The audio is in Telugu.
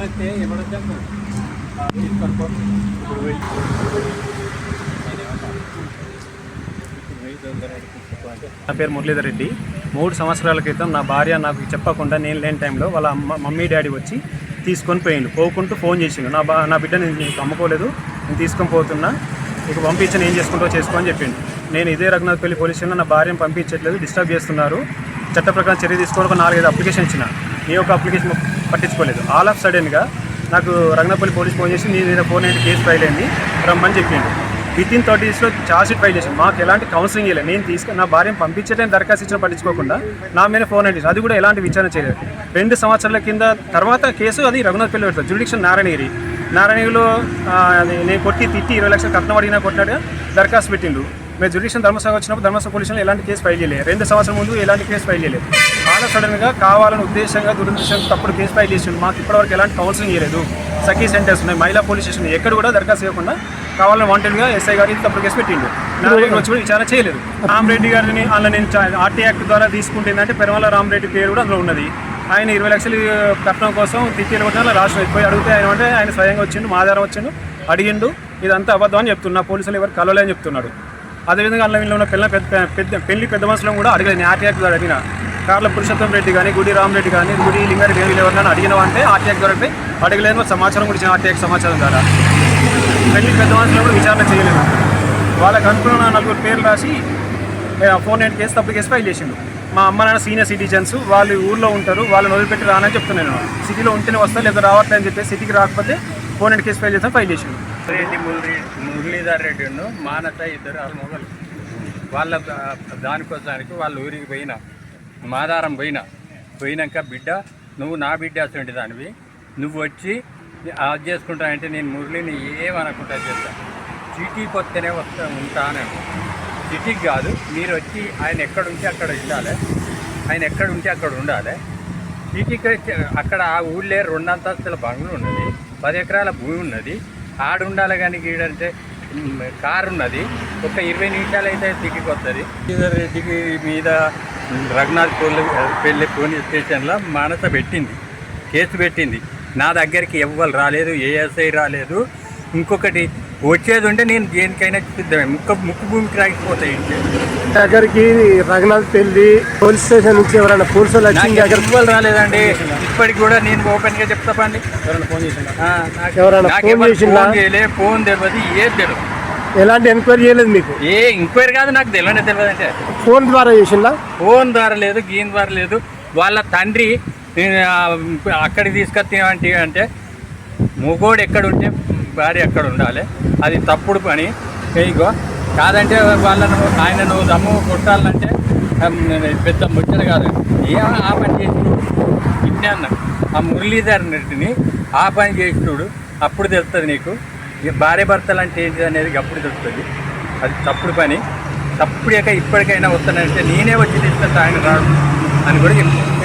నా పేరు మురళీధర్ రెడ్డి. 3 సంవత్సరాల క్రితం నా భార్య నాకు చెప్పకుండా నేను లేని టైంలో వాళ్ళ మమ్మీ డాడీ వచ్చి తీసుకొని పోయిండు. పోకుంటూ ఫోన్ చేసిండు, నా బిడ్డని నీకు అమ్ముకోలేదు, నేను తీసుకొని పోతున్నా, నీకు పంపించని ఏం చేసుకుంటూ చేసుకో అని చెప్పిండు. నేను ఇదే రఘునాథపల్లి పోలీస్ స్టేషన్లో నా భార్యను పంపించట్లేదు, డిస్టర్బ్ చేస్తున్నారు, చట్ట ప్రకారం చర్య తీసుకోవడం ఒక 4-5 అప్లికేషన్ ఇచ్చిన. నీ యొక్క అప్లికేషన్ పట్టించుకోలేదు. ఆల్ ఆఫ్ సడన్గా నాకు రఘునాథపల్లి పోలీస్ ఫోన్ చేసి నీ మీద 490 కేసు ఫైల్ అయింది రమ్మని చెప్పిండు. వితిన్ 30 డేస్లో ఛార్జ్షీట్ ఫైల్ చేసాను. మాకు ఎలాంటి కౌన్సిలింగ్ ఇవ్వలేదు. నేను నా భార్యను పంపించడానికి దరఖాస్తు ఇచ్చిన పట్టించుకోకుండా నా మీద 490, అది కూడా ఎలాంటి విచారణ చేయలేదు. 2 సంవత్సరాల కింద తర్వాత కేసు అది రఘునాథపల్లి పెడతారు, జ్యుడిక్షన్ నారాయణగిరిలో అది నేను కొట్టి తిట్టి 20 లక్షలు కట్నం అడిగినా కొట్టినట్టుగా దరఖాస్తు పెట్టిండు. మేము జ్యుడిక్షన్ ధర్మసభ వచ్చినప్పుడు ధర్మసభ పోలీసులు ఎలాంటి కేసు ఫైల్ చేయలేదు. 2 సంవత్సరాల ముందు ఎలాంటి కేసు ఫైల్ చేయలేదు. చాలా సడన్గా కావాలని ఉద్దేశంగా దురుద్దేశంగా తప్పుడు కేసు ఫైల్ చేసిండు. మాకు ఇప్పటివరకు ఎలాంటి కౌన్సిలింగ్ చేయలేదు. సఖీ సెంటర్స్ ఉన్నాయి, మహిళా పోలీస్ స్టేషన్, ఎక్కడ కూడా దరఖాస్తు చేయకుండా కావాలని వాంటెడ్గా ఎస్ఐ గారికి తప్పుడు కేసు పెట్టిండు. నారాయణ వచ్చి కూడా విచారణ చేయలేదు. రామరెడ్డి గారిని అందులో నేను ఆర్టీ యాక్ట్ ద్వారా తీసుకుంటే ఏంటంటే పెరమల రామరెడ్డి పేరు కూడా అందులో ఉన్నది. ఆయన 20 లక్షలు కట్నం కోసం తిట్టీలు కొట్టిన రాష్ట్రం పోయి అడిగితే ఆయన స్వయంగా వచ్చిండు, మా ఆధారం వచ్చిండు, అడిగిండు. ఇదంతా అబద్ధం అని చెప్తున్నా, పోలీసులు ఎవరు కలవలే అని చెప్తున్నాడు. అదేవిధంగా అందులో ఉన్న పెళ్లి పెద్ద మనుషులను కూడా అడగలేదు. నేను ఆర్టీ యాక్ట్ ద్వారా అడిగిన కార్ల పురుషోత్తం రెడ్డి కానీ, గుడి రామరెడ్డి కానీ, గుడి లింగారెడ్డి వీళ్ళు ఎవరైనా అడిగినవా అంటే ఆర్టీ యాక్ట్ ద్వారా అడగలేదు. సమాచారం కూడా ఇచ్చిన ఆర్టీ యాక్ట్ సమాచారం ద్వారా పెళ్లి పెద్ద మనుషులు కూడా విచారణ చేయలేదు. వాళ్ళకి అనుకున్న 4 పేర్లు రాసి 490 కేసు తప్పుడు కేసు ఫైల్ చేసిండు. మా అమ్మ నాన్న సీనియర్ సిటిజన్స్, వాళ్ళు ఊళ్ళో ఉంటారు, వాళ్ళని వదిలిపెట్టి రానని చెప్తున్నాను. సిటీలో ఉంటేనే వస్తారు, లేదా రావట్లే అని చెప్పి సిటీకి రాకపోతే 490 కేసు ఫైల్ చేస్తాను, ఫైల్ చేసిండు. మురళీధర్ రెడ్డిను మానత ఇద్దరు మొగలు వాళ్ళ దానికోసానికి వాళ్ళ ఊరికి పోయినా, మాదారం పోయినాక బిడ్డ నువ్వు నా బిడ్డ అటువంటి దానివి, నువ్వు వచ్చి అది చేసుకుంటానంటే నేను మురళిని ఏమనుకుంటా చేస్తాను. సిటీకి వస్తేనే ఉంటాను. సిటీకి కాదు, మీరు వచ్చి ఆయన ఎక్కడుంటే అక్కడ ఉండాలి, ఆయన ఎక్కడుంటే అక్కడ ఉండాలి. సిటీకి అక్కడ ఆ ఊళ్ళో 2 అంతస్తుల బంగ్లు ఉన్నది, 10 ఎకరాల భూమి ఉన్నది, ఆడు ఉండాలి. కానీ గీడంటే కారు ఉన్నది, ఒక 20 నిమిషాలు అయితే సిటీకి వస్తుంది. శ్రీధర్ రెడ్డికి మీద రఘునాథపల్లి పోలీస్ స్టేషన్లో మానస కేసు పెట్టింది. నా దగ్గరికి ఎవ్వరు రాలేదు, ఏఎస్ఐ రాలేదు. ఇంకొకటి వచ్చేది ఉంటే నేను దేనికైనా సిద్ధమే, ముక్కు భూమికి రాకపోతాయి. దగ్గరికి రఘునాథపల్లి పోలీస్ స్టేషన్ నుంచి ఎవరైనా పోలీసులు ఎవ్వరు రాలేదండి. ఇప్పటికి కూడా నేను ఓపెన్గా చెప్తాపండి, ఫోన్ తెలియదు, ఏది తెలియదు. ఎలాంటి ఎంక్వైరీ చేయలేదు మీకు? ఏ ఎంక్వైరీ కాదు, నాకు తెలియదు అంటే ఫోన్ ద్వారా చేసిందా? ఫోన్ ద్వారా లేదు, గీన్ ద్వారా లేదు. వాళ్ళ తండ్రి అక్కడికి తీసుకొచ్చేవంటి అంటే మొగోడు ఎక్కడుంటే భార్య ఎక్కడ ఉండాలి, అది తప్పుడు పని. ఇగో కాదంటే వాళ్ళను ఆయనను దమ్ము కొట్టాలంటే పెద్ద ముచ్చట కాదు. ఆ పని చేసినాడు ఇట్నే అన్న ఆ మురళీధర్ రెడ్డిని ఆ పని చేసినాడు. అప్పుడు తెలుస్తుంది నీకు భార్య భర్తలు అంటే ఏంటి అనేది, అప్పుడు తెలుస్తుంది. అది తప్పుడు పని. తప్పుడేక ఇప్పటికైనా వస్తానంటే నేనే వచ్చి తీసుకొస్తా, ఆయన రాడు అని కూడా చెప్తాను.